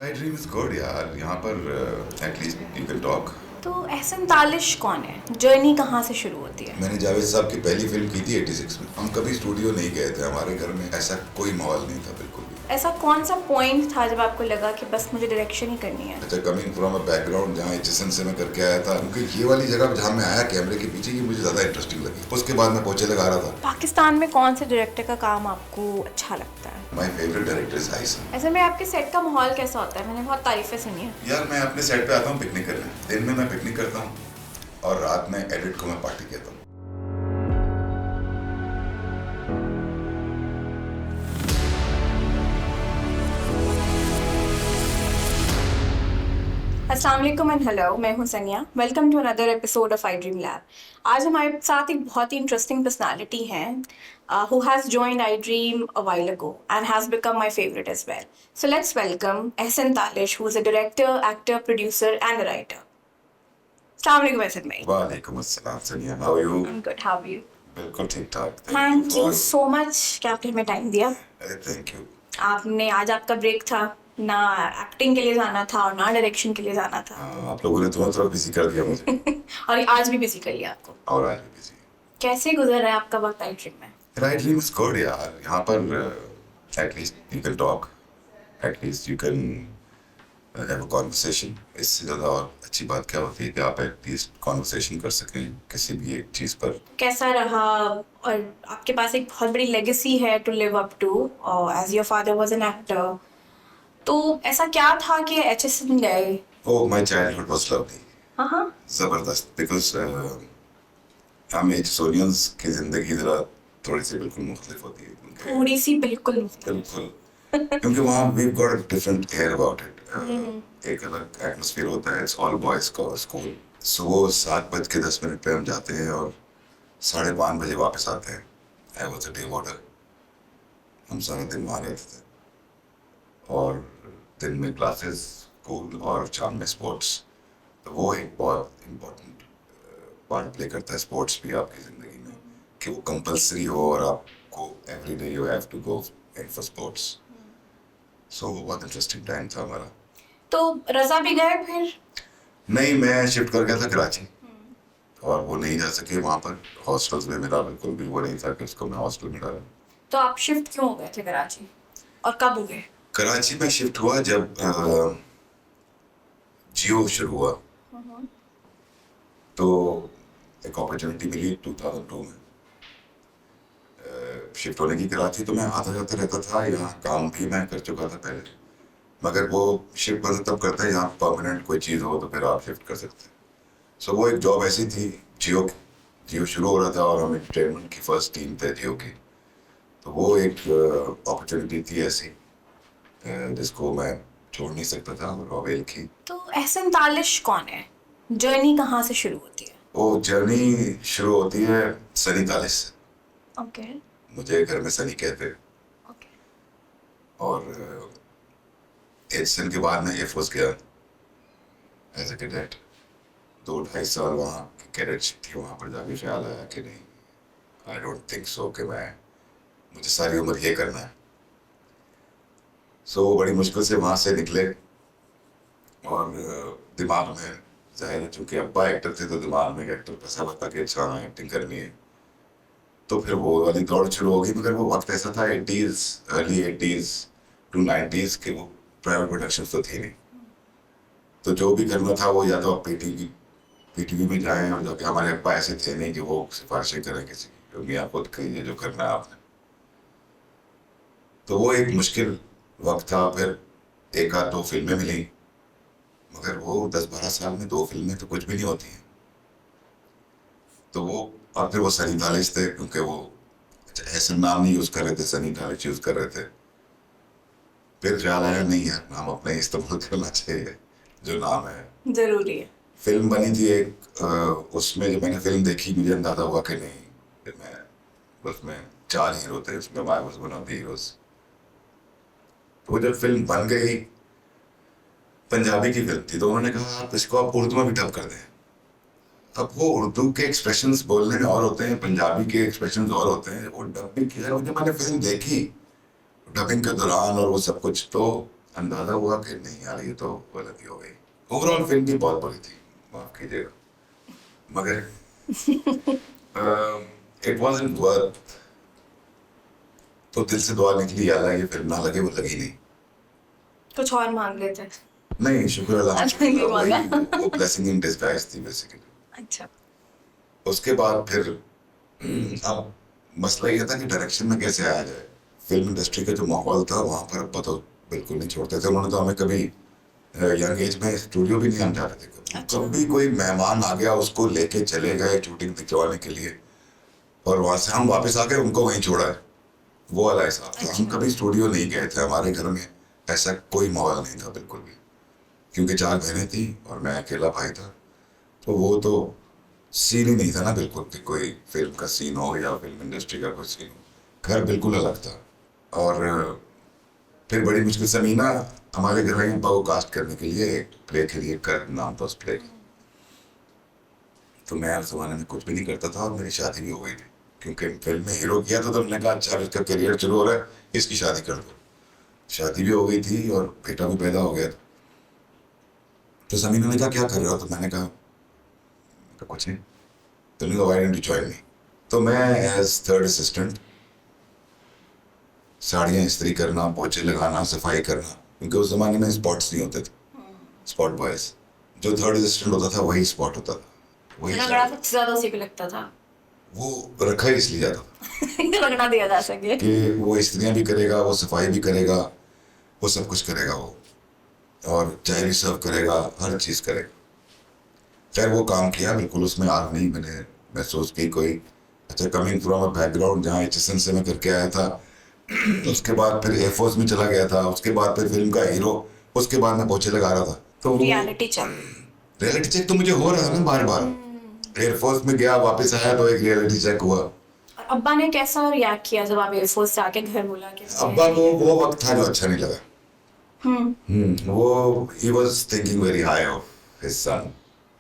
My dream is good यार, यहाँ पर एटलीस्ट यू कैन टॉक। तो एहसन तालिश कौन है? जर्नी कहाँ से शुरू होती है? मैंने जावेद साहब की पहली फिल्म की थी 86 में। हम कभी स्टूडियो नहीं गए थे, हमारे घर में ऐसा कोई माहौल नहीं था बिल्कुल भी। ऐसा कौन सा पॉइंट था जब आपको लगा कि बस मुझे डायरेक्शन ही करनी है? अच्छा, कमिंग फ्रॉम अ बैकग्राउंड जहाँ एचएसएन से मैं करके आया था, क्योंकि ये वाली जगह जहाँ मैं आया कैमरे के पीछे, ये मुझे ज़्यादा इंटरेस्टिंग लगी। उसके बाद मैं पोछे लगा रहा था। पाकिस्तान में कौन से डायरेक्टर का काम आपको अच्छा लगता है? My favourite director is हाइसन। ऐसे में आपके सेट का माहौल कैसा होता है? मैंने बहुत तारीफें सुनी है। यार मैं अपने सेट पे आता हूँ पिकनिक करने। दिन में मैं पिकनिक करता हूँ और रात में एडिट को मैं पार्टी कहता हूँ। अस्सलाम वालेकुम एंड हेलो, मैं हूं Sania. Welcome to another episode of I dream lab. आज हमारे साथ एक बहुत ही इंटरेस्टिंग पर्सनालिटी हैं who has joined I Dream a while ago and has become my favorite as well. So let's welcome Ehsan Talish, who is a director, actor, producer and a writer. Assalamu alaikum Ehsan bhai. वालेकुम अस्सलाम Sania, how are you? I'm good, how are you? बिल्कुल ठीक ठाक। Thank you so much कि आपने हमें time दिया। Thank you. आपने आज आपका ब्रेक था, ना एक्टिंग के लिए जाना था और ना डायरेक्शन के लिए जाना था। आप लोगों ने थोड़ा थोड़ा बिजी कर दिया मुझे। और आज भी बिजी कर लिया आपको। और आज भी बिजी। कैसे गुजर रहा है आपका वक्त आई ड्रीम में? राइट ड्रीम इज गुड यार, यहाँ पर at least you can talk, at least you can have a conversation. इससे ज़्यादा और अच्छी बात क्या होती है कि आप एटलीस्ट कॉन्वर्सेशन कर सकें किसी भी एक चीज़ पर। कैसा रहा? और आपके पास एक बहुत बड़ी लेगेसी है टू लिव अप टू, और as your father was an actor, तो ऐसा क्या था कि एचएसएन गए? Oh, my childhood was lovely. हाँ। ज़बरदस्त, बिकॉज हम एचसोनियंस की ज़िंदगी ज़रा थोड़ी सी बिल्कुल मुख्तलिफ होती है उनके। थोड़ी सी बिल्कुल मुख्तलिफ। बिल्कुल, क्योंकि वहाँ we got a different air about it. एक अलग एटमॉस्फेयर होता है। इट्स ऑल बॉयज का स्कूल। सुबह 7:10 पे हम जाते हैं और 5:30 बजे वापस आते हैं। I was a day वार्डर। हम सारा दिन वहाँ रहते थे और दिन में क्लासेस, स्कूल और शाम में स्पोर्ट्स। तो वो एक बहुत इम्पोर्टेंट पार्ट प्ले करता है स्पोर्ट्स भी आपकी ज़िंदगी में, कि वो कंपलसरी हो और आपको every day you have to go in for sports. So वो बहुत इंटरेस्टिंग टाइम था हमारा। तो रजा भी गए फिर? नहीं, मैं शिफ्ट कर गया था कराची और वो नहीं जा सके वहाँ पर। हॉस्टल्स में मेरा बिल्कुल भी वो नहीं था कि उसको मैं हॉस्टल में डालूं। तो आप शिफ्ट क्यों हो गए थे कराची, और कब हो गए? कराची में शिफ्ट हुआ जब जियो शुरू हुआ, तो एक अपॉर्चुनिटी मिली 2002 में शिफ्ट होने की कराची। तो मैं आता जाता रहता था, यहाँ काम भी मैं कर चुका था पहले, मगर वो शिफ्ट बंद तब करता है यहाँ परमानेंट कोई चीज़ हो तो फिर आप शिफ्ट कर सकते हैं। सो वो एक जॉब ऐसी थी, जियो शुरू हो रहा था और हम एंटरटेनमेंट की फर्स्ट टीम थे जियो की। तो वो एक अपॉर्चुनिटी थी ऐसी जिसको मैं छोड़ नहीं सकता था और अवेल की। तो एहसन तालिश कौन है? जर्नी कहाँ से शुरू होती है? वो जर्नी शुरू होती है सनी तालिश से। ओके। मुझे घर में सनी कहते हैं। ओके। और एचएसएन के बाद मैं एयरफोर्स गया एज ए कैडेट। 2-2.5 साल वहाँ की कैडेटशिप थी। वहाँ पर जाके ख्याल आया कि नहीं, आई डोंट थिंक सो कि मुझे सारी उम्र ये करना है। सो बड़ी मुश्किल से वहाँ से निकले और दिमाग में, जाहिर है चूँकि अब्बा एक्टर थे तो दिमाग में एक्टर पैसा बता के अच्छा एक्टिंग करनी है, तो फिर वो वाली दौड़ शुरू होगी। मगर वो वक्त ऐसा था 80s, early 80s to 90s के, वो प्राइवेट प्रोडक्शन तो थी नहीं। तो जो भी करना था वो या तो आप पीटीवी में जाएं, और जबकि हमारे अब्बा ऐसे थे नहीं कि वो सिफारिशें करें किसी की, क्योंकि आप खुद करिए जो करना है आपने। तो वो एक मुश्किल वक्त था। फिर 1-2 फिल्में मिली, मगर वो 10-12 साल में 2 फिल्में तो कुछ भी नहीं होती हैं। तो वो, और फिर वो सनी तालिश थे, क्योंकि वो ऐसा नाम नहीं यूज़ कर रहे थे, सनी तालिश यूज़ कर रहे थे। फिर ख्याल आया नहीं यार, नाम अपने इस्तेमाल करना चाहिए जो नाम है। जरूरी है। फिल्म बनी थी एक, उसमें जब मैंने फिल्म देखी मुझे अंदाजा हुआ कि नहीं, फिर मैं, उसमें 4 हीरो थे, उसमें I was one of the heroes. तो जब फिल्म बन गई, पंजाबी की फिल्म थी, तो उन्होंने कहा आप इसको आप उर्दू में भी डब कर दें। अब वो उर्दू के एक्सप्रेशंस बोलने में और होते हैं, पंजाबी के एक्सप्रेशंस और होते हैं। वो डबिंग की, जब मैंने फिल्म देखी डबिंग के दौरान और वो सब कुछ, तो अंदाजा हुआ कि नहीं यार ये तो गलती हो गई। ओवरऑल फिल्म भी बहुत बुरी थी, माफ कीजिएगा, मगर इट वाज़न्ट वर्थ। तो दिल से दुआ निकली, यार ये फिल्म ना लगे वो लगी नहीं। कुछ और मांग लेते। नहीं शुक्र अल्लाह अच्छा, ये वही मांगा। वो ब्लेसिंग इन डिस्गाइज थी बेसिकली। अच्छा। उसके बाद फिर अब मसला ये था कि डायरेक्शन में कैसे आया जाए। फिल्म इंडस्ट्री का जो माहौल था वहाँ पर अब्बा तो बिल्कुल नहीं छोड़ते थे। उन्होंने तो हमें कभी यंग एज में स्टूडियो भी नहीं हम जाते थे। अच्छा। कभी कोई मेहमान आ गया उसको लेके चले गए शूटिंग दिखवाने के लिए, और वहाँ से हम वापस आ गए उनको वहीं छोड़ा है, वो वाला हिसाब था। हम अच्छा। कभी स्टूडियो नहीं गए थे। हमारे घर में ऐसा कोई माहौल नहीं था बिल्कुल भी, क्योंकि 4 बहनें थी और मैं अकेला भाई था। तो वो तो सीन ही नहीं था ना बिल्कुल कि कोई फिल्म का सीन हो या फिल्म इंडस्ट्री का कोई सीन हो। घर बिल्कुल अलग था। और फिर बड़ी मुश्किल से मीना हमारे घर में अब्बा को कास्ट करने के लिए एक प्ले के लिए कर नाम था उस प्ले का। तो मैं उस जमाने में कुछ भी नहीं करता था और मेरी शादी भी हो गई थी, क्योंकि फिल्म में हीरो किया था। तो मैंने कहा अच्छा इसका करियर शुरू हो रहा है, इसकी शादी कर दो। शादी भी हो गई थी और बेटा भी पैदा हो गया था। तो समीना ने कहा क्या कर रहे हो? तो मैंने कहा कुछ नहीं। तो उन्होंने कहा why don't you join me? तो मैं एज थर्ड असिस्टेंट साड़ियाँ इस्त्री करना, पोछे लगाना, सफाई करना, क्योंकि उस जमाने में स्पॉट्स नहीं होते थे, स्पॉट बॉयज। जो थर्ड असिस्टेंट होता था वही स्पॉट होता था, वही रगड़ा सबसे ज्यादा उसी को लगता था। वो रखा ही इसलिए जाता था रगड़ा दिया जा सके कि वो इस्त्रियाँ भी करेगा, वो सफाई भी करेगा, वो सब कुछ करेगा वो, और चाय भी सर्व करेगा, हर चीज़ करेगा। खैर वो काम किया, बिल्कुल उसमें आग नहीं मैंने महसूस की कोई। अच्छा, कमिंग फ्रॉम अ बैकग्राउंड जहाँ HSN से मैं करके आया था, उसके बाद फिर एयरफोर्स में चला गया था, उसके बाद फिर फिल्म का हीरो, उसके बाद मैं पोछे लगा रहा था। तो रियलिटी चेक। रियलिटी चेक तो मुझे हो रहा था ना बार बार। एयरफोर्स में गया, वापस आया तो एक रियलिटी चेक हुआ। और अब्बा ने कैसा रिएक्ट किया जब आप एयरफोर्स से आके घर बोला कि अब्बा को वो वक्त था जो अच्छा नहीं लगा। वो he was thinking very high of his son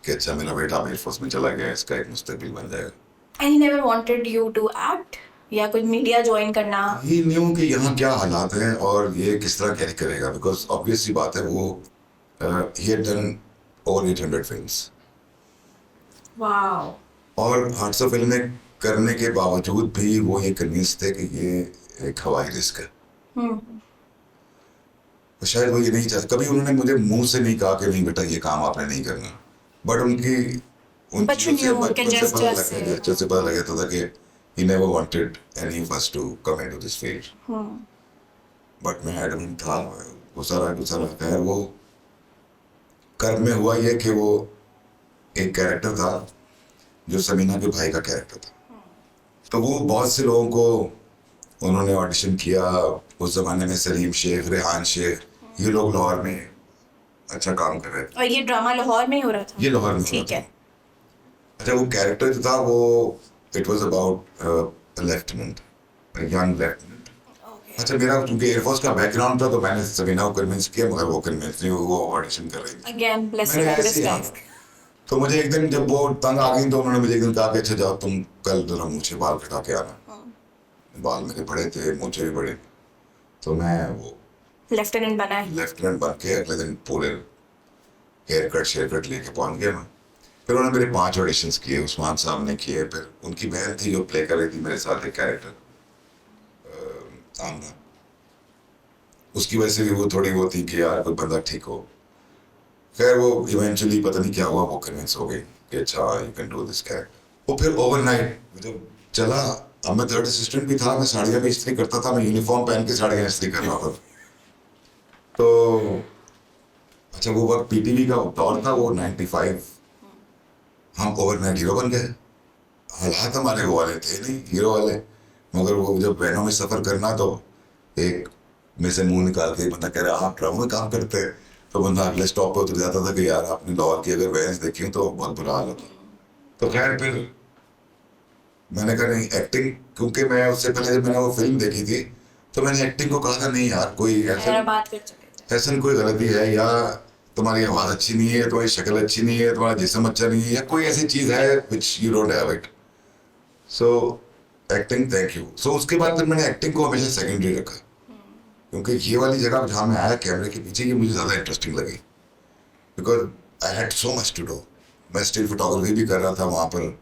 कि अच्छा मेरा बेटा एयरफोर्स में चला गया, इसका एक मुस्तकबिल बन जाएगा। And he never wanted you to act या कोई मीडिया ज्वाइन करना? ही न्यू कि यहाँ क्या हालात हैं और ये किस तरह कैरी करेगा, बिकॉज ऑब्वियस सी बात है वो he had done over 800 films, wow. और 800 फिल्में करने के बावजूद भी वो ये कन्विंस थे कि ये एक हवाई रिस्क है। तो शायद वो ये नहीं चाहते। कभी उन्होंने मुझे मुंह से नहीं कहा कि नहीं बेटा ये काम आपने नहीं करना, बट उनकी उन But you knew, उनके gestures से। जेस्चर से पता लग जाता था कि he never wanted any of us to come into this field. But मैं एडमिन था, गुजारा खैर वो कर्म में हुआ ये कि वो एक कैरेक्टर था जो समीना के भाई का कैरेक्टर था। तो वो बहुत से लोगों को उन्होंने ऑडिशन किया। उस जमाने में सलीम शेख, रेहान शेख, ये लोग लाहौर में अच्छा काम कर रहे थे। और ये ड्रामा लाहौर में ही हो रहा था? ये लाहौर में हो ठीक रहा है। था। अच्छा, वो कैरेक्टर जो था वो it was about lieutenant, young lieutenant. अच्छा, मेरा क्योंकि एयरफोर्स का बैकग्राउंड था तो मैंने समीना को कन्विंस किया, मगर वो कन्विंस नहीं हुई, वो ऑडिशन कर रही थी। अगेन ब्लेसिंग मैंने इन ऐसे ही डिस्गाइज। तो मुझे एक दिन जब वो तंग आ गई तो उन्होंने मुझे एक दिन कहा कि अच्छा जाओ तुम कल जरा मुझे बाल कटा के आना। बाल मेरे बड़े थे, मुझे भी बड़े, तो मैं वो लेफ्टिनेंट बना है। लेफ्टिनेंट बन के अगले दिन पूरे हेयर कट लेके पहुंच गया मैं। फिर उन्होंने मेरे 5 ऑडिशंस किए, उस्मान साहब ने किए, फिर उनकी बहन थी जो प्ले कर रही थी मेरे साथ एक कैरेक्टर, आमना, उसकी वजह से भी वो थोड़ी वो थी कि यार कोई बंदा ठीक हो। खैर वो इवेंचुअली पता नहीं क्या हुआ, वो कन्विंस हो गई कि अच्छा you can do this character. वो फिर ओवरनाइट जब चला, अब मैं थर्ड असिस्टेंट भी था, मैं साड़ियाँ भी इस्त्री करता था, मैं यूनिफॉर्म पहन के साड़ियाँ इस्त्री कर रहा था। तो अच्छा, वो वक्त PTV का दौर था, वो 95, हम ओवरनाइट हीरो बन गए। हालात हमारे वो वाले थे नहीं, हीरो वाले, मगर वो जब वैनों में सफ़र करना तो एक में से मुंह निकाल के बंदा कह रहा आप ड्रामों में काम करते हैं, तो बंदा अगले स्टॉप पे उतर जाता था कि यार आपने लाहौर की अगर वैन्स देखी हो तो बहुत बुरा हाल होता। तो खैर फिर मैंने कहा नहीं एक्टिंग, क्योंकि मैं उससे पहले जब मैंने वो फिल्म देखी थी तो मैंने एक्टिंग को कहा था नहीं यार कोई बात कर चुके थे। ऐसा कोई गलती है, या तुम्हारी आवाज़ अच्छी नहीं है, तुम्हारी शक्ल अच्छी नहीं है, तुम्हारा जिस्म अच्छा नहीं है, या कोई ऐसी चीज़ है which you don't have it, so acting thank you. So उसके बाद फिर मैंने एक्टिंग को हमेशा सेकेंडरी रखा। क्योंकि ये वाली जगह जहाँ मैं आया कैमरे के पीछे, ये मुझे ज़्यादा इंटरेस्टिंग लगी, because I had so much to do. मैं स्टिल फोटोग्राफी भी कर रहा था वहाँ पर,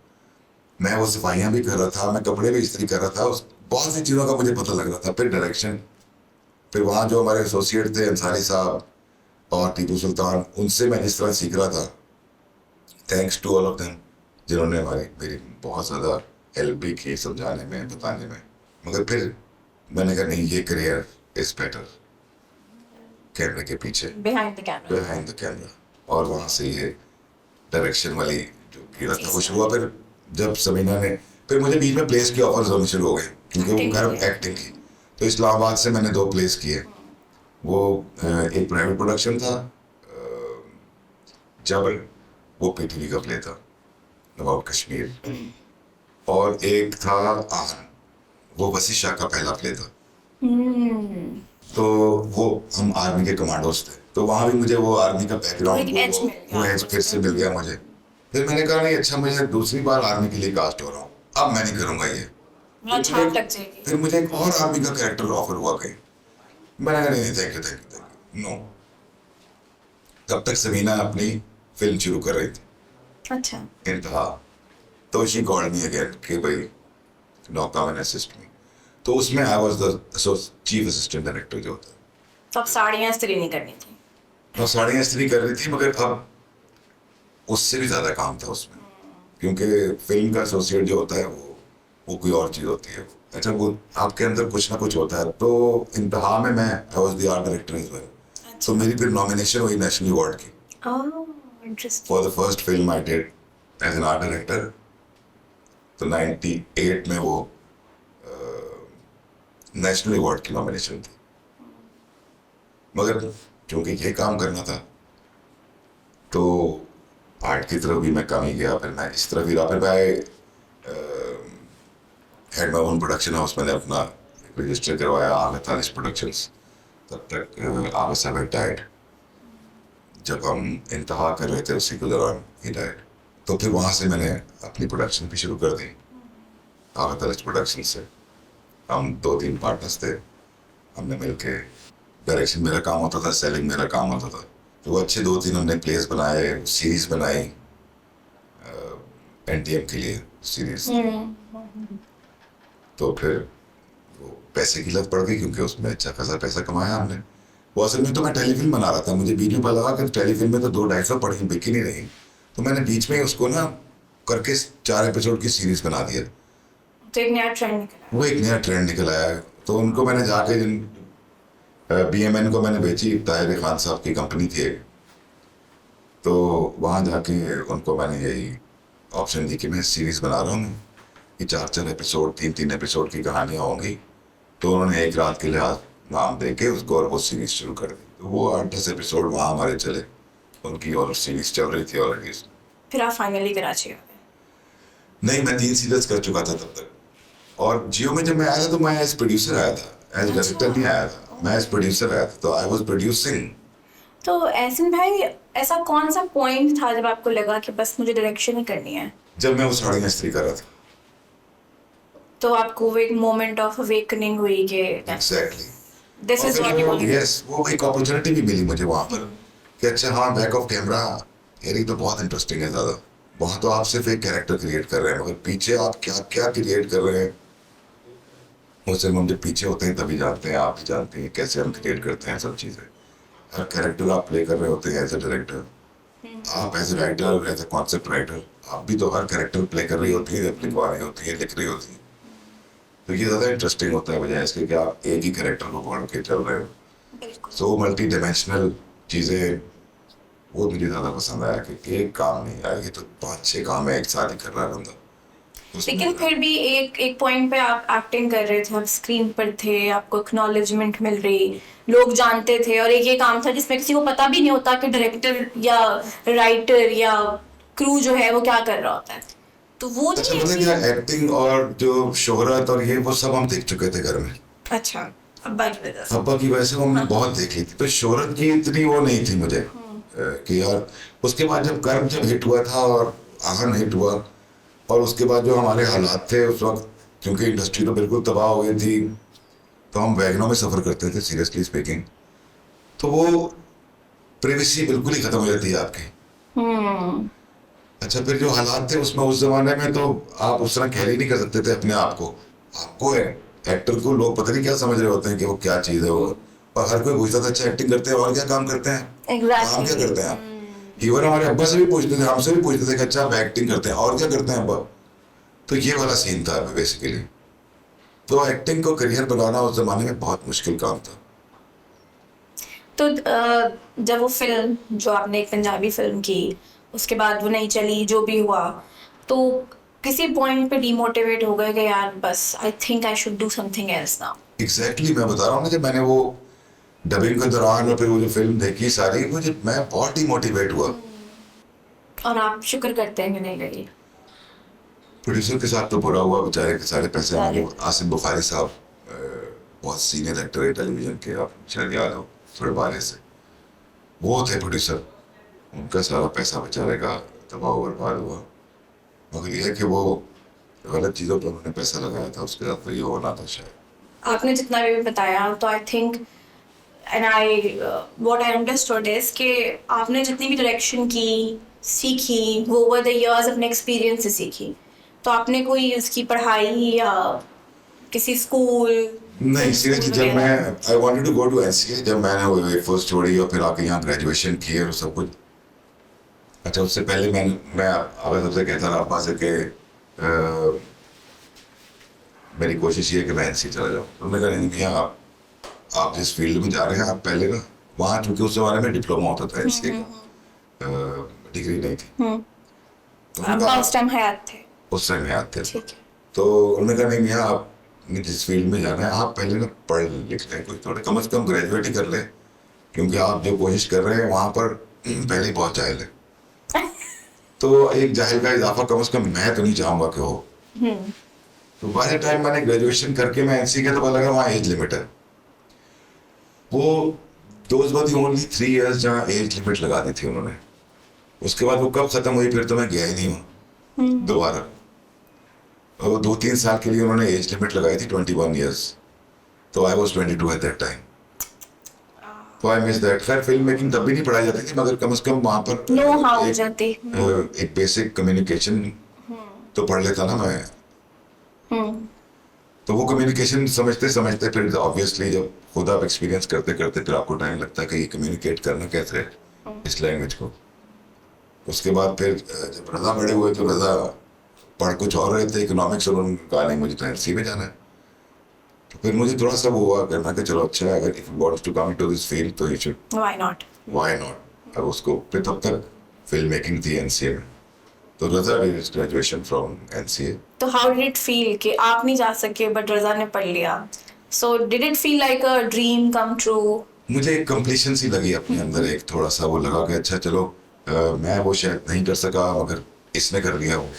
मैं वो सफाइयाँ भी कर रहा था, मैं कपड़े भी इस्त्री कर रहा था, उस बहुत सी चीज़ों का मुझे पता लग रहा था। फिर डायरेक्शन, फिर वहाँ जो हमारे एसोसिएट थे अंसारी साहब और टीपू सुल्तान, उनसे मैं जिस तरह सीख रहा था, thanks to all of them, जिन्होंने मेरी बहुत ज़्यादा हेल्प भी की समझाने में, बताने में। मगर फिर मैंने कहा नहीं, ये करियर इज बेटर कैमरे के पीछे, behind the camera. Behind the camera. और वहाँ से ये डायरेक्शन वाली जो कीड़ा था वो शुरू हुआ। फिर जब समीना ने, फिर मुझे बीच में प्लेस की ऑफर्स होने शुरू हो गए, क्योंकि वो घर एक्टिंग की। तो इस्लामाबाद से मैंने 2 प्लेस किए। वो एक प्राइवेट प्रोडक्शन था, जबर, वो पीटीवी का प्ले था अबाउट कश्मीर, और एक था आहन, वो वसी शाह का पहला प्ले था। तो वो हम आर्मी के कमांडोज थे, तो वहाँ भी मुझे वो आर्मी का बैकग्राउंड, एक edge मिल गया वो एज फिर से मिल गया मुझे। फिर मैंने कहा नहीं, अच्छा मुझे दूसरी बार आर्मी के लिए कास्ट हो रहा हूँ, अब मैं नहीं करूँगा ये। छाप लग जाएगी। फिर मुझे एक और आर्मी का कैरेक्टर ऑफर हुआ कहीं, मैंने कहा नहीं, thank you thank you thank you, no. तब तक समीना अपनी फिल्म शुरू कर रही थी, अच्छा। इंतहा। तो शी कॉल्ड मी अगेन कि भाई no come and assist me. तो उसमें I was the chief assistant director जो होता है। तो अब साड़ियाँ इस्त्री नहीं करनी थी। तो साड़ियाँ इस्त्री कर रही थी, मगर अब उससे भी ज़्यादा काम था उसमें, क्योंकि फिल्म का एसोसिएट जो होता है वो कोई और चीज़ होती है। अच्छा, वो आपके अंदर कुछ ना कुछ होता है। तो इंतहा में मैं I was the art director as well. तो मेरी फिर नॉमिनेशन हुई नेशनल अवार्ड की interesting. For the first film I did as an art director. तो 98 में वो नेशनल अवार्ड की नॉमिनेशन थी। मगर क्योंकि ये काम करना था, तो आर्ट की तरफ भी मैं कम ही गया। फिर मैं इस तरफ ही रहा। फिर मैं had my own production house, मैंने अपना रजिस्टर करवाया, आमिर तालिश प्रोडक्शंस। तब तक आमिर साहब डाइड, जब हम इंतहा कर रहे थे उसी के दौरान ही डाइड। तो फिर वहाँ से मैंने अपनी प्रोडक्शन भी शुरू कर दी, आमिर तालिश प्रोडक्शन से। हम 2-3 पार्टनर्स थे, हमने मिलके, डायरेक्शन मेरा काम होता था, सेलिंग मेरा काम होता था। तो वो अच्छे 2-3 हमने प्लेस बनाए, सीरीज बनाई, एनटीएम के लिए सीरीज। तो फिर वो पैसे की लत पड़ गई, क्योंकि उसमें अच्छा खासा पैसा कमाया हमने। वो असल में तो मैं टेलीफिल्म बना रहा था, मुझे बीच में पता लगा कि टेलीफिल्म में तो 200-250 पड़ी, बिकी नहीं रही। तो मैंने बीच में उसको ना करके 4 एपिसोड की सीरीज बना दिया। तो एक नया ट्रेंड निकला। वो एक नया ट्रेंड निकल आया। तो उनको मैंने जाके, जिन BMN को मैंने बेची, ताहिर खान साहब की कंपनी थी एक, तो वहाँ जाके उनको मैंने यही ऑप्शन दी कि मैं सीरीज बना रहा हूँ, कि 4-4 एपिसोड, 3-3 एपिसोड की कहानियाँ होंगी। तो उन्होंने एक रात के लिए नाम दे के उसको, और वो सीरीज शुरू कर दी। तो वो 8-10 एपिसोड वहाँ हमारे चले उनकी, और सीरीज चल रही थी ऑलरेडी। फिर आप फाइनली कराची आ गए। नहीं, मैं 3 सीरीज कर चुका था तब तक। और जियो में जब मैं आया था, तो मैं एज प्रोड्यूसर आया था, एज डायरेक्टर नहीं आया था, मैं एज प्रोड्यूसर आया था। तो आई वाज प्रोड्यूसिंग। तो एहसन भाई, ऐसा कौन सा पॉइंट था जब आपको लगा कि बस मुझे डायरेक्शन ही करनी है? जब मैं वो साड़ियाँ इस्त्री कर रहा था। तो आपको वो एक मोमेंट ऑफ अवेकनिंग हुई कि exactly, this is what you want. Yes, वो एक अपॉर्चुनिटी भी मिली मुझे वहाँ पर, कि अच्छा हाँ, बैक ऑफ कैमरा यार ये तो बहुत इंटरेस्टिंग है ज़्यादा। वहाँ तो आप सिर्फ एक कैरेक्टर क्रिएट कर रहे हैं, मगर पीछे आप क्या क्या क्रिएट कर रहे हैं, वो सिर्फ हम जब पीछे होते हैं तभी जानते हैं, आप भी जानते हैं कैसे हम क्रिएट करते हैं सब चीज़ें। हर कैरेक्टर आप प्ले कर रहे होते हैं एज ए डायरेक्टर, आप as a writer, as a concept writer, आप भी तो हर कैरेक्टर प्ले कर रही होती है, लिखवा रही होती है, लिख रही होती है। तो ये ज़्यादा इंटरेस्टिंग होता है, बजाय इसके कि आप एक ही कैरेक्टर को पढ़ के चल रहे हो। सो मल्टी डायमेंशनल चीज़ें, वो मुझे ज़्यादा पसंद आया कि एक काम नहीं आया, ये तो 5-6 काम है एक साथ ही कर रहा है बंदा। लेकिन फिर भी एक पॉइंट पे आप एक्टिंग कर रहे थे, आप स्क्रीन पर थे, आपको एक्नॉलेजमेंट मिल रही, लोग जानते थे, और एक ये काम था जिसमें किसी को पता भी नहीं होता कि डायरेक्टर या राइटर या क्रू जो है वो क्या कर रहा होता है। तो वो अच्छा, नहीं मतलब क्या एक्टिंग और जो शोहरत और ये वो सब हम देख चुके थे घर में। अच्छा, अब्बा की वजह से। अब्बा की वजह से वो हमने बहुत देख ली थी, तो शोहरत की इतनी वो नहीं थी मुझे कि यार। उसके बाद जब कर्म जब हिट हुआ था और आहन हिट हुआ, और उसके बाद जो हमारे हालात थे उस वक्त, क्योंकि इंडस्ट्री तो बिल्कुल तबाह हो गई थी, तो हम वैगनों में सफ़र करते थे, सीरियसली स्पीकिंग। तो वो प्रिवेसी बिल्कुल ही ख़त्म हो जाती है आपकी। अच्छा, फिर जो हालात थे उसमें उस जमाने में, तो आप उस तरह कैरी नहीं कर सकते थे अपने आप को। आपको एक्टर को लोग पता नहीं क्या समझ रहे होते हैं कि वो क्या चीज़ है वो। और हर कोई पूछता था, अच्छा एक्टिंग करते हैं और क्या काम करते हैं, काम क्या करते हैं आप। इवन हमारे अब्बा से भी पूछते थे, हमसे भी पूछते थे कि अच्छा आप एक्टिंग करते हैं और क्या करते हैं अब्बा। तो ये वाला सीन था बेसिकली। तो एक्टिंग को करियर बनाना उस जमाने में बहुत मुश्किल काम था। तो जब वो फिल्म जो आपने एक पंजाबी फिल्म की, उसके बाद वो नहीं चली, जो भी हुआ, तो किसी पॉइंट पे डिमोटिवेट हो गए कि यार बस I think I should do something else now. Exactly मैं बता रहा हूँ ना, जब मैंने वो डबिंग के दौरान और फिर वो जो फिल्म देखी सारी, मैं बहुत डिमोटिवेट हुआ। और आप शुक्र करते हैं कि नहीं लगी। प्रोड्यूसर के साथ तो बुरा हुआ, बेचारे के सारे पैसे मांगे। आसिफ बुखारी साहब बहुत सीनियर एक्टर है टेलीविजन के, आप शायद याद हो, थोड़े बारे से वो थे प्रोड्यूसर। उनका सारा पैसा बेचारे का तबाह बर्बाद हुआ। मगर यह है कि वो गलत चीज़ों पर उन्होंने पैसा लगाया था, उसके साथ तो ये होना था शायद। आपने जितना भी बताया, तो I think and I what I understood is कि आपने जितनी भी डायरेक्शन की, सीखी, वो ओवर द इयर्स अपने एक्सपीरियंस से सीखी। तो आपने कोई उसकी पढ़ाई या किसी स्कूल? नहीं, सीरियसली जब मैं I wanted to go to NCA, जब मैंने वो फर्स्ट छोड़ी और फिर आके यहाँ ग्रेजुएशन की और सब कुछ। अच्छा, उससे पहले मैं अगर सबसे कहता रहा अब्बा से कि मेरी कोशिश ये है कि मैं एनसीए चला जाऊँ। तो मैंने कहा नहीं भैया, आप जिस फील्ड में जा रहे हैं आप पहले ना वहाँ, चूंकि उस जमाने में डिप्लोमा होता था, एनसीए का डिग्री नहीं थी। तो अब्बा उस टाइम हयात थे? उस टाइम याद थे। ठीक है। तो उन्होंने कहा नहीं भैया, आप जिस फील्ड में जाना है आप पहले ना पढ़ लिख लें, कुछ थोड़े कम से कम ग्रेजुएट ही कर लें, क्योंकि आप जो कोशिश कर रहे हैं वहाँ पर पहले ही बहुत जाहिल है। तो एक जाहिल का इजाफा कम से कम मैं तो नहीं चाहूँगा कि हो। तो बाय द टाइम मैंने ग्रेजुएशन करके मैं एनसी का, तो पता लगा वहाँ एज लिमिट है। वो those were the only 3 years जहाँ एज लिमिट लगा दी थी उन्होंने। उसके बाद वो कब खत्म हुई फिर तो मैं गया ही नहीं हूँ दोबारा। और 2-3 साल के लिए उन्होंने एज लिमिट लगाई थी 21 years। तो I was 22 at that time. तो आई मिस दैट। खैर फिल्म मेकिंग तब भी नहीं पढ़ाई जाती थी, मगर कम से कम वहाँ पर नो हाउ हो जाती। एक बेसिक कम्युनिकेशन तो पढ़ लेता ना मैं। तो वो कम्युनिकेशन समझते समझते फिर ऑब्वियसली जब खुद आप एक्सपीरियंस करते करते फिर आपको टाइम लगता है कि ये कम्युनिकेट करना कैसे है इस लैंग्वेज को। उसके बाद फिर जब रजा बड़े हुए तो रजा पढ़ कुछ और रहे थे, इकोनॉमिक्स, और उन्होंने कहा नहीं मुझे तो एनसी में जाना है। तो फिर मुझे थोड़ा सा वो हुआ करना कि चलो अच्छा है, अगर if you want to come to this field तो यू शुड, व्हाई नॉट। अब उसको फिर तब तक फिल्म मेकिंग थी एनसीए में। तो रजा डिड ग्रेजुएशन फ्रॉम एनसीए। तो हाउ डिड इट फील कि आप नहीं जा सके बट रजा ने पढ़ लिया? So did it feel like a dream come true? मुझे एक कंप्लीशन सी लगी अपने अंदर, एक थोड़ा सा वो लगा कि अच्छा चलो मैं वो शायद नहीं कर सका मगर इसने कर लिया वो।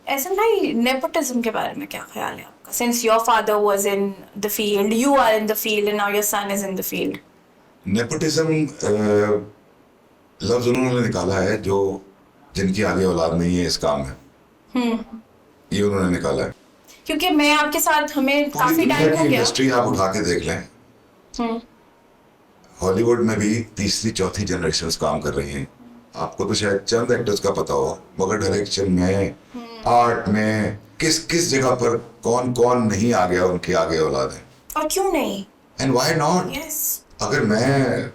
एहसन भाई, नेपोटिज्म के बारे में क्या ख्याल है आपका? Since your father was in the field, you are in the field and now your son is in the field. Nepotism लफ्ज उन्होंने निकाला है जो जिनकी आगे औलाद नहीं है इस काम में, ये उन्होंने निकाला है। क्योंकि मैं आपके साथ, हमें काफी टाइम हो गया। इंडस्ट्री आप उठा के देख लें, हॉलीवुड में भी तीसरी चौथी जनरेशन काम कर रही हैं। आपको तो शायद चंद एक्टर्स का पता हो, मगर डायरेक्शन में, आर्ट में किस किस जगह पर कौन कौन नहीं आ गया उनके आगे औलाद है। और क्यों नहीं? And why not? यस। अगर मैं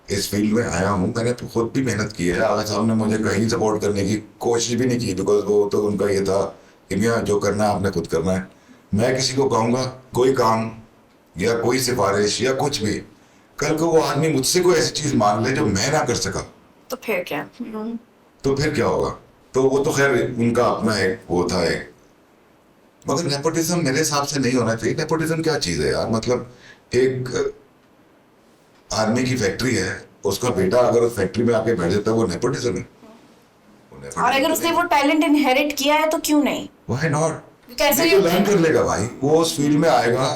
इस फील्ड में आया हूँ, मैंने तो खुद भी मेहनत की है। आगा साहब ने मुझे कहीं सपोर्ट करने की कोशिश भी नहीं की, बिकॉज वो तो उनका ये था कि भैया जो करना है आपने खुद करना है। मैं किसी को कहूँगा कोई काम या कोई सिफारिश या कुछ भी, कल को वो आदमी मुझसे कोई ऐसी चीज मांग ले जो मैं ना कर सका, तो फिर क्या? तो फिर क्या होगा? तो वो तो खैर उनका अपना एक वो था एक। मगर नेपोटिज्म मेरे हिसाब से नहीं होना चाहिए। नेपोटिज्म क्या चीज है यार? मतलब एक आदमी की फैक्ट्री है, उसका बेटा अगर उस फैक्ट्री में आके बैठ जाता है, वो नेपोटिज्म है। और अगर उसने वो टैलेंट इनहेरिट किया है तो क्यों नहीं? Why not? कैसे तो लर्न कर लेगा भाई, वो उस फील्ड में आएगा।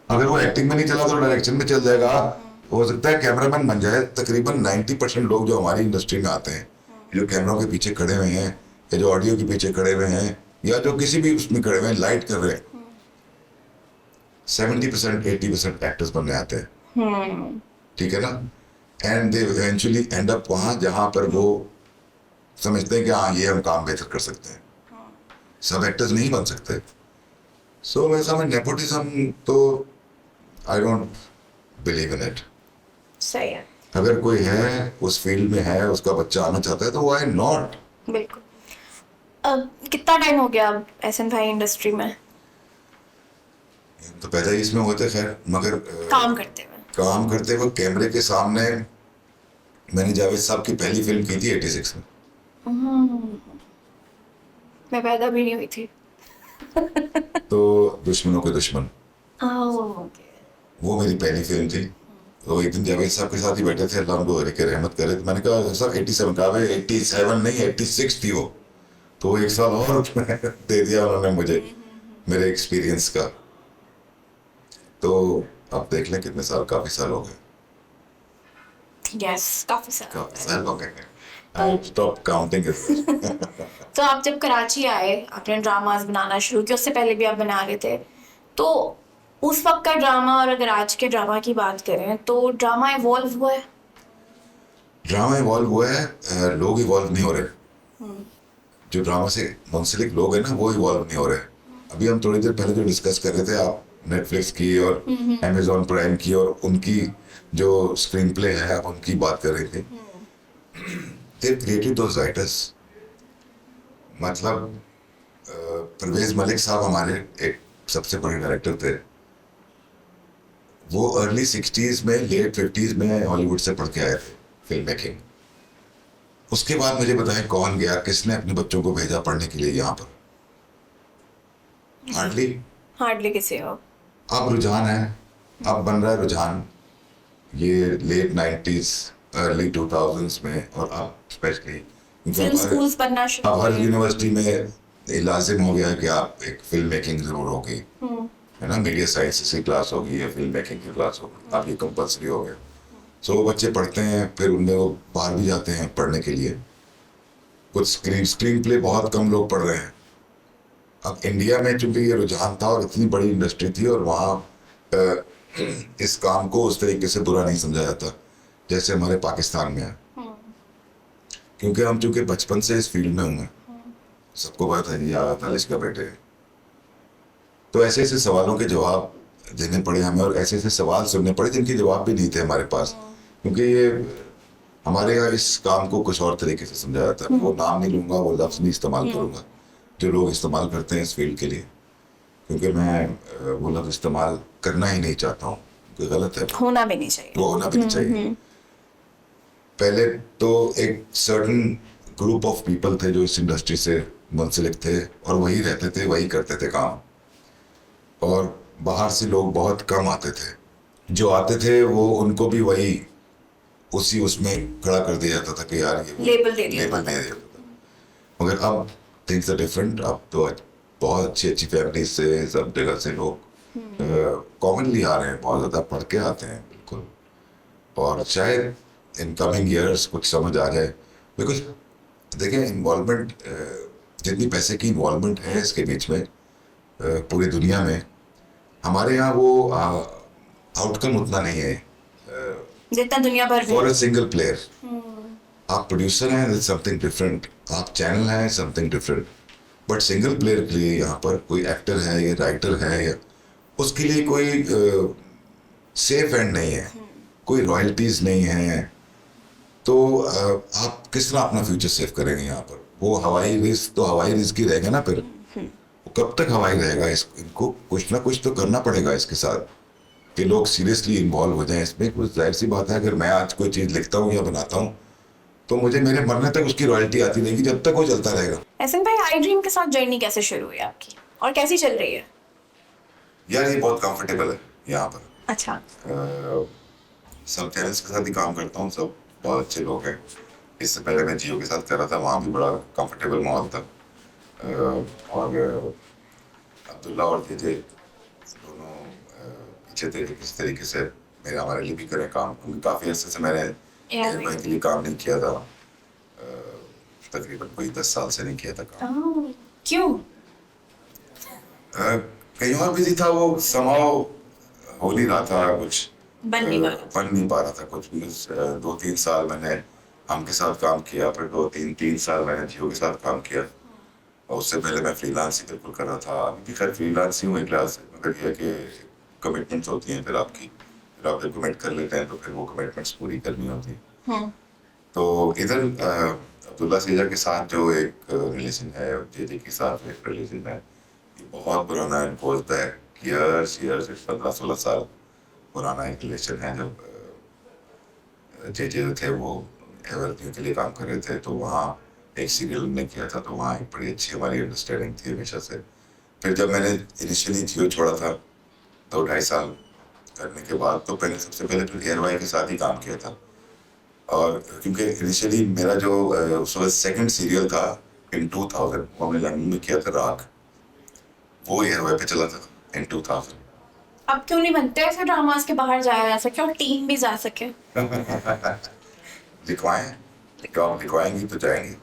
अगर वो एक्टिंग में नहीं चला तो डायरेक्शन में चल जाएगा, हो सकता है कैमरामैन बन जाए। तकरीबन 90% लोग जो हमारी इंडस्ट्री में आते हैं, जो कैमरों के पीछे खड़े हुए हैं या जो ऑडियो के पीछे खड़े हुए हैं या जो किसी भी उसमें खड़े हुए हैं, लाइट कर रहे हैं, 70% 80% एक्टर्स बनने आते हैं, ठीक है ना, and they eventually and up वहाँ जहाँ पर वो समझते हैं कि हाँ ये हम काम बेहतर कर सकते हैं। सब एक्टर्स नहीं बन सकते। सो वैसा में नेपोटिज्म तो I don't believe in it. सही है। अगर कोई है उस फील्ड में है, उसका बच्चा आना चाहता है तो व्हाई नॉट। बिल्कुल। कितना टाइम हो गया एहसन भाई इंडस्ट्री में तो पैदा ही इसमें होते खैर, मगर काम करते हुए? कैमरे के सामने मैंने जावेद साहब की पहली फिल्म की थी 86 में। मैं पैदा भी नहीं हुई थी। तो दुश्मनों के दुश्मन, ओके। वो मेरी पहली फिल्म थी। तो एक दिन जावेद साहब के साथ ही बैठे थे, अल्लाह उनको हरीके रहमत करे, तो मैंने कहा सर 87 का है, 87 नहीं 86 थी वो। तो एक साल और दे दिया उन्होंने मुझे मेरे एक्सपीरियंस का। तो अब देख लें कितने साल, काफी साल हो गए। यस, काफी काफी साल। साल हो गए। I stop counting it. तो आप जब कराची आए, आपने ड्रामास बनाना शुरू किया, उससे पहले भी आप बना रहे थे, तो उस वक्त का ड्रामा और अगर आज के ड्रामा की बात करें तो ड्रामा इवॉल्व हुआ है? ड्रामा इवॉल्व हुआ है, लोग इवॉल्व नहीं हो रहे। जो ड्रामा से मुंसलिक लोग हैं ना, वो इवॉल्व नहीं हो रहे। अभी हम थोड़ी देर पहले जो डिस्कस कर रहे थे, आप नेटफ्लिक्स की और अमेजोन प्राइम की और उनकी जो स्क्रीन प्ले है, आप उनकी बात कर रहे थे। They created those writers. मतलब परवेज मलिक साहब हमारे एक सबसे बड़े डायरेक्टर थे। वो अर्ली 60s में, लेट 50s में हॉलीवुड से पढ़ के आए थे फिल्म मेकिंग। उसके बाद मुझे बताएं कौन गया, किसने अपने बच्चों को भेजा पढ़ने के लिए यहाँ पर? हार्डली किसी हो। अब रुझान है, अब बन रहा है रुझान, ये लेट 90s अर्ली 2000s में, और अब स्पेशली फिल्म स्कूल्स बनना शुरू अब हर हुए। यूनिवर्सिटी में ये लाजिम हो गया है कि आप एक फिल्म मेकिंग जरूर होगी, है ना, मीडिया साइंसेस की क्लास होगी या फिल्म मेकिंग की क्लास होगी, अब ये कंपल्सरी हो गया। सो वो बच्चे पढ़ते हैं, फिर उनमें वो बाहर भी जाते हैं पढ़ने के लिए। कुछ स्क्रीन प्ले बहुत कम लोग पढ़ रहे हैं। अब इंडिया में चूंकि ये रुझान था और इतनी बड़ी इंडस्ट्री थी, और वहाँ इस काम को उस तरीके से बुरा नहीं समझा जाता जैसे हमारे पाकिस्तान में है। क्योंकि हम चूंकि बचपन से इस फील्ड में होंगे, सबको पता है ये तालिश का बेटे हैं। तो ऐसे ऐसे सवालों के जवाब देने पड़े हमें, और ऐसे ऐसे सवाल सुनने पड़े जिनके जवाब भी नहीं थे हमारे पास। क्योंकि ये हमारे यहाँ इस काम को कुछ और तरीके से समझा जाता है। वो नाम नहीं लूंगा, वो लफ्ज़ नहीं इस्तेमाल करूंगा जो लोग इस्तेमाल करते हैं इस फील्ड के लिए, क्योंकि मैं वो लफ्ज़ इस्तेमाल करना ही नहीं चाहता हूँ, कोई गलत है, होना भी नहीं चाहिए। वो होना भी नहीं चाहिए। पहले तो एक सर्टन ग्रुप ऑफ पीपल थे जो इस इंडस्ट्री से मुंसलिक थे, और वही रहते थे, वही करते थे काम, और बाहर से लोग बहुत कम आते थे। जो आते थे वो उनको भी वही उसी उसमें खड़ा कर दिया जाता था कि यार ये लेबल दे दिया लेबल नहीं दिया था। मगर अब थिंग्स आर डिफरेंट। अब तो बहुत अच्छी अच्छी फैमिली से, सब जगह से लोग कॉमनली आ रहे हैं, बहुत ज़्यादा पढ़ के आते हैं, बिल्कुल। और शायद इन कमिंग ईयर्स कुछ समझ आ जाए, बिकॉज देखिए इन्वॉल्वमेंट, जितनी पैसे की इन्वॉल्वमेंट है इसके बीच में पूरी दुनिया में, हमारे यहाँ वो आउटकम उतना नहीं है जितना दुनिया भर में। For a single player. आप प्रोड्यूसर हैं, समथिंग डिफरेंट, आप चैनल हैं, something different, but single player के लिए यहाँ पर कोई एक्टर है या राइटर है, या उसके लिए कोई सेफ एंड नहीं है, कोई रॉयल्टीज नहीं है। तो आप किस तरह अपना फ्यूचर सेव करेंगे यहाँ पर? वो हवाई रिस्क तो हवाई रिस्क ही रहेगा ना फिर। वो कब तक हवाई रहेगा? इनको कुछ ना कुछ तो करना पड़ेगा इसके साथ कि लोग सीरियसली इन्वॉल्व हो जाएं इसमें। कुछ जाहिर सी बात है, अगर मैं आज कोई चीज़ लिखता हूँ या बनाता हूँ तो मुझे मेरे मरने तक उसकी रॉयल्टी आती रहेगी, जब तक वो चलता रहेगा। एहसन भाई, आई ड्रीम के साथ जर्नी कैसे शुरू हुई आपकी और कैसी चल रही है? यार ये बहुत कंफर्टेबल है यहाँ पर। अच्छा। सब चैनल्स के साथ ही काम करता हूँ, सब बहुत अच्छे लोग हैं। इससे पहले मैं जियो के साथ कर रहा था, वहाँ भी बड़ा कंफर्टेबल माहौल था। और अब्दुल्ला और थे दोनों पीछे थे, किस तरीके से मेरे हमारे लिए भी करें काम, क्योंकि काफ़ी अर्से से मैंने के लिए काम नहीं किया था। तकरीबन कोई 10 साल से नहीं किया था काम। क्यों? कहीं और बिजी था, वो समाओ हो नहीं रहा था कुछ, बन नहीं पा रहा। बन नहीं पा रहा था कुछ, बिकॉज 2-3 साल मैंने हम के साथ काम किया, फिर 2-3 साल मैंने जियो के साथ काम किया, और उससे पहले मैं फ्रीलांस ही बिल्कुल कर रहा था। अभी भी खैर फ्रीलांस ही हूँ एक लिहाज से, मगर ये है कि कमिटमेंट्स होती हैं फिर आपकी, फिर आप जब कमिट कर लेते हैं तो फिर वो कमिटमेंट्स पूरी करनी होती है। हम्म। तो इधर अब्दुल्ला सीजा के साथ जो एक रिलेशन है, जेजे के साथ एक रिलेशन है, ये बहुत पुराना है, गोज बैक ईयर्स ईयर्स, 15-16 साल पुराना एक रिलेशन है। जब जेजे थे वो एवरग्रीन के लिए काम कर रहे थे, तो वहाँ एक सीरियल ने किया था, तो वहाँ एक बड़ी अच्छी हमारी अंडरस्टैंडिंग थी हमेशा से। फिर जब मैंने इनिशियली जियो छोड़ा था 2-2.5 साल करने के बाद, तो पहले सबसे पहले तो एयर वाई के साथ ही काम किया था, और क्योंकि इनिशियली मेरा जो उस वक्त सेकंड सीरियल था इन 2000, वो हमने लंदन में किया था, राग, वो एयर वाई पे चला था इन 2000। अब क्यों नहीं बनते ऐसे ड्रामास के बाहर जाया जा सके और टीम भी जा सके? लिखवाएं, जॉब लिखवाएंगी तो जाएंगी।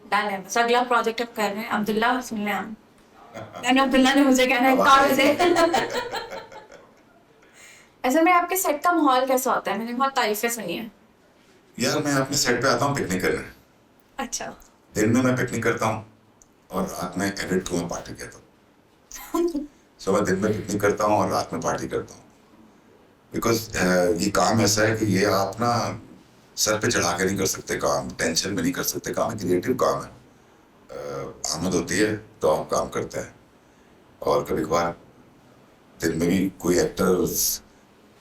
डन है, बस अगला प्रोजेक्ट अब कर रहे हैं। अब्दुल्ला सुन ले हम, मैंने अब्दुल्ला ने मुझे कहना है कहाँ से। ऐसे में आपके सेट का माहौल कैसा होता है? मैंने बहुत तारीफें सुनी है। यार मैं अपने सेट पे आता हूँ पिकनिक करने। अच्छा। दिन में मैं पिकनिक करता हूँ और रात में एडिट को मैं पार्टी करता हूँ। सो मैं दिन में पिकनिक करता हूँ और रात में पार्टी करता हूँ, बिकॉज ये काम ऐसा है कि ये आप ना सर पे चढ़ा के नहीं कर सकते काम, टेंशन में नहीं कर सकते काम, क्रिएटिव काम है। आमद होती है तो हम काम करते हैं, और कभी कभार दिन में भी कोई एक्टर्स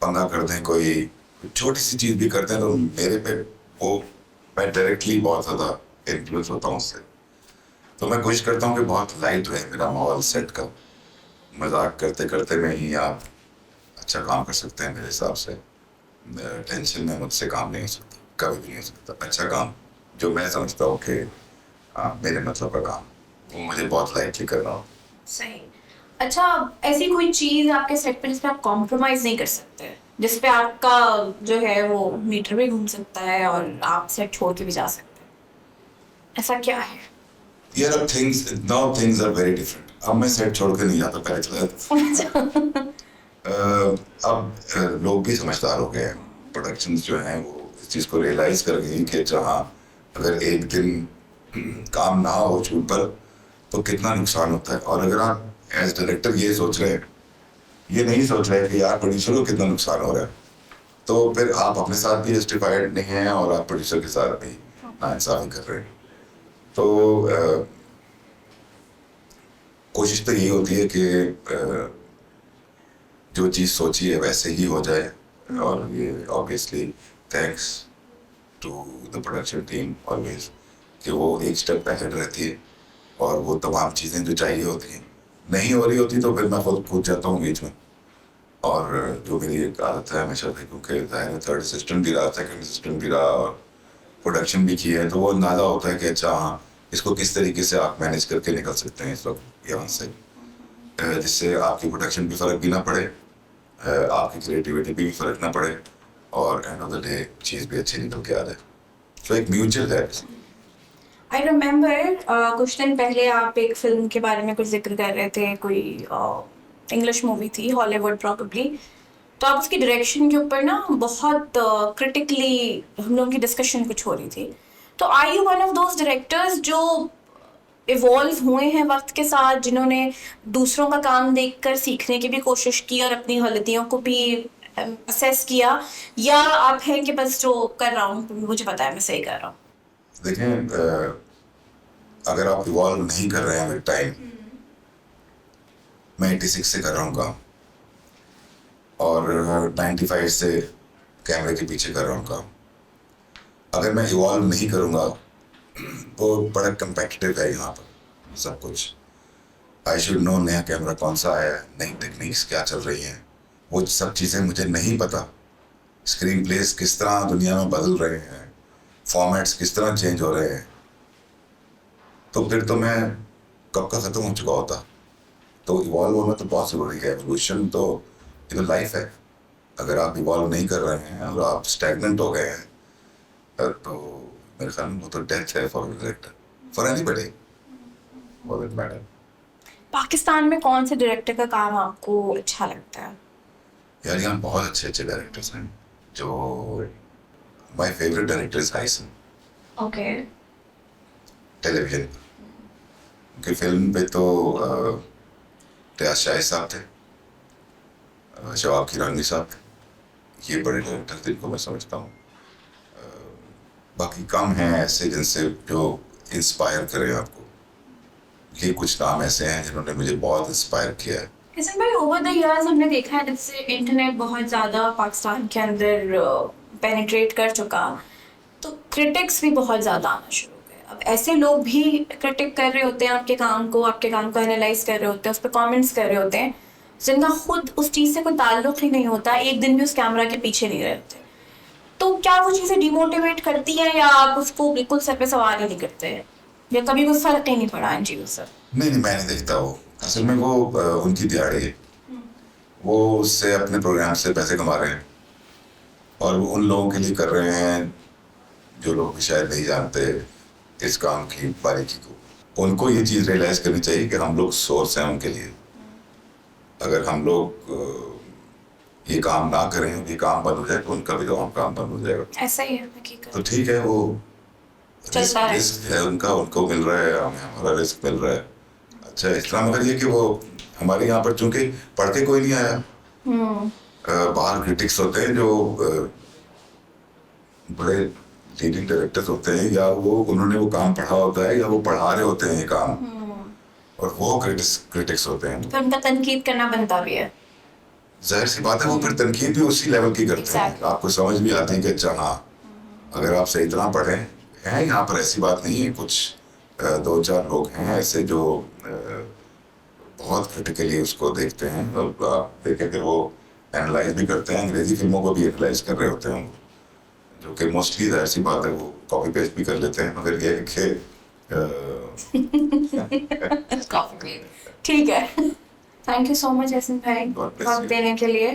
पंगा कर दें, कोई छोटी सी चीज़ भी करते हैं, तो मेरे पे वो मैं डायरेक्टली बहुत ज़्यादा इन्फ्लुएंस होता हूँ उससे। तो मैं कोशिश करता हूँ कि बहुत लाइट रहे मेरा माहौल सेट का, मजाक करते करते में ही आप अच्छा काम कर सकते हैं मेरे हिसाब से। टेंशन में मुझसे काम नहीं हो सकता, कभी भी नहीं हो सकता। अच्छा काम जो मैं समझता हूँ कि मेरे मतलब का काम, वो मुझे बहुत लाइटली करना हो। सही। अच्छा, ऐसी कोई चीज आपके सेट पे जिसपे आप कॉम्प्रोमाइज नहीं कर सकते, जिसपे आपका जो है वो मीटर भी घूम सकता है और आप सेट छोड़ के भी जा सकते हैं, ऐसा क्या है? यार अब थिंग्स आर वेरी डिफरेंट। अब मैं सेट छोड़ के नहीं जाता, पहले चला जाता। अब लोग भी समझदार हो गए हैं, प्रोडक्शंस जो हैं वो इस चीज़ को रियलाइज कर गई कि जहाँ अगर एक दिन काम ना हो शूट पर तो कितना नुकसान होता है। और अगर आप एज डायरेक्टर ये सोच रहे हैं, ये नहीं सोच रहे कि यार प्रोड्यूसर को कितना नुकसान हो रहा है, तो फिर आप अपने साथ भी जस्टिफाइड नहीं हैं और आप प्रोड्यूसर के साथ भी नाइंसाफी कर रहे हैं। तो कोशिश तो यही होती है कि जो चीज़ सोची है वैसे ही हो जाए, और ये obviously thanks to the production team always, कि वो एक स्टेप अहेड रहती है और वो तमाम चीज़ें जो चाहिए होती हैं नहीं हो रही होती, तो फिर मैं खुद कूद जाता हूँ बीच में। और जो मेरी एक आदत है हमेशा से, क्योंकि जाहिर है थर्ड असिस्टेंट भी रहा, सेकंड असिस्टेंट भी रहा और प्रोडक्शन भी की है, तो वो अंदाज़ा होता है कि अच्छा हाँ, इसको किस तरीके से आप मैनेज करके निकल सकते हैं इस वक्त यहाँ से, जिससे आपकी प्रोडक्शन पे फ़र्क भी ना पड़े, आपकी क्रिएटिविटी भी फर्क ना पड़े, और एंड ऑफ द डे चीज़ भी अच्छी निकल के आ जाए। तो एक म्यूचुअल है। आई रिमेम्बर कुछ दिन पहले आप एक फिल्म के बारे में कुछ जिक्र कर रहे थे, कोई इंग्लिश मूवी थी, हॉलीवुड प्रॉबेबली। तो आप उसकी डायरेक्शन के ऊपर ना बहुत क्रिटिकली हम लोगों की डिस्कशन कुछ हो रही थी। तो are you one of those directors जो इवॉल्व हुए हैं वक्त के साथ, जिन्होंने दूसरों का काम देखकर सीखने की भी कोशिश की और अपनी गलतियों को भी असेस किया, या आप हैं कि बस जो कर रहा हूँ मुझे पता है मैं सही कर रहा हूँ? देखें, अगर आप इवॉल्व नहीं कर रहे हैं विद टाइम, मैं 86 से कर रहा हूँ काम, और 95 से कैमरे के पीछे कर रहा हूँ काम। अगर मैं इवॉल्व नहीं करूँगा तो बड़ा कम्पेटिटिव है यहाँ पर सब कुछ। आई शुड नो नया कैमरा कौन सा आया है, नई टेक्निक्स क्या चल रही हैं, वो सब चीज़ें मुझे नहीं पता। स्क्रीन प्लेस किस तरह दुनिया में बदल रहे हैं, फॉर्मेट्स किस तरह चेंज हो रहे हैं, तो फिर तो मैं कब का ख़त्म हो चुका होता। तो इवॉल्व होना तो बहुत ज़रूरी है। एवोल्यूशन तो ये तो लाइफ है। अगर आप इवॉल्व नहीं कर रहे हैं और आप स्टैग्नेंट हो गए हैं, तो मेरे ख्याल में वो तो डेथ है for director, for anybody for that matter. Pakistan में कौन से डायरेक्टर का काम आपको अच्छा लगता है? यार यहाँ बहुत अच्छे अच्छे डायरेक्टर्स हैं जो my favourite director is हाइसन okay television उनकी फिल्म पे तो रियाज शाहिद साहब थे, शवाब किरानी साहब थे, ये बड़े डायरेक्टर जिनको मैं समझता हूँ। बाकी कम हैं ऐसे जिनसे जो इंस्पायर करें आपको। ये कुछ नाम ऐसे हैं जिन्होंने मुझे बहुत इंस्पायर किया है। किशन भाई, ओवर द इयर्स हमने देखा है जब से इंटरनेट बहुत ज़्यादा पाकिस्तान के अंदर पेनिट्रेट कर चुका, तो क्रिटिक्स भी बहुत ज़्यादा आना शुरू हो गए। अब ऐसे लोग भी क्रिटिक कर रहे होते हैं आपके काम को एनालाइज कर रहे होते हैं, उस पर कमेंट्स कर रहे होते हैं, जिनका खुद उस चीज़ से कोई ताल्लुक ही नहीं होता, एक दिन भी उस कैमरा के पीछे नहीं रहे होते। तो क्या वो चीज़ें डिमोटिवेट करती हैं या आप उसको बिल्कुल सर पे सवाल ही नहीं करते हैं, या कभी कोई फर्क ही नहीं पड़ा इन चीज़ों से? नहीं, मैं नहीं देखता वो। असल में वो उनकी दिहाड़ी है, वो उससे अपने प्रोग्राम से पैसे कमा रहे हैं और वो उन लोगों के लिए कर रहे हैं जो लोग शायद नहीं जानते इस काम की बारीकी को। उनको ये चीज़ रियलाइज करनी चाहिए कि हम लोग सोर्स हैं उनके लिए। अगर हम लोग ये काम ना करें, ये काम बंद हो जाए तो उनका भी तो काम बंद हो जाएगा। ऐसा ही है हकीकत। तो ठीक है, वो चलता है। रिस्क है उनका, उनको मिल रहा है, हमें हमारा रिस्क मिल रहा है। अच्छा, इस तरह मगर ये कि वो हमारे यहाँ पर चूंकि पढ़ के कोई नहीं आया, बाहर क्रिटिक्स होते हैं जो बड़े लीडिंग डायरेक्टर्स होते हैं, या वो उन्होंने वो काम पढ़ा होता है या वो पढ़ा रहे होते हैं ये काम, और वो क्रिटिक्स होते हैं। फिर उनका तनकीद करना बनता भी है। जाहिर सी बात है, वो फिर तनकीद भी उसी लेवल की करते हैं। Exactly. आपको समझ भी आती है कि अच्छा हाँ, अगर आप सही तरह पढ़े हैं, यहाँ पर ऐसी बात नहीं है। कुछ दो चार लोग हैं ऐसे जो बहुत क्रिटिकली उसको देखते हैं, और आप देखें कि वो एनालाइज भी करते हैं, अंग्रेजी फिल्मों को भी एनालाइज कर रहे होते हैं, जो कि मोस्टली जाहिर सी बात है वो कॉपी पेस्ट भी कर लेते हैं, मगर ये है कि ठीक है। Thank you so much Hasan भाई God bless वक्त you. देने के लिए।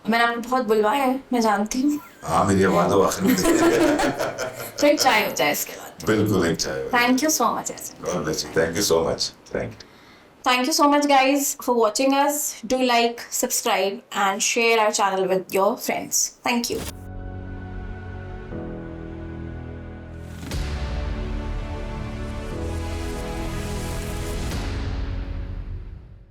मैंने आपको बहुत बुलवाया है, मैं जानती हूँ। हाँ, मेरी आवाज़ तो आखिर में तो एक चाय हो जाए इसके बाद। बिल्कुल एक चाय। Thank you so much Hasan. God bless you. Thank you so much. Thank you. Thank you so much guys for watching us. Do like, subscribe and share our channel with your friends. Thank you.